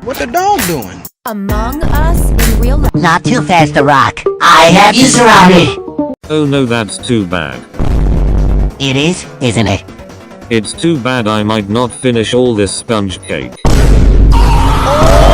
What the dog doing? Among Us in real life. Not too fast to rock. I have you surrounded. Oh no, that's too bad. It is, isn't it? It's too bad I might not finish all this sponge cake. Oh!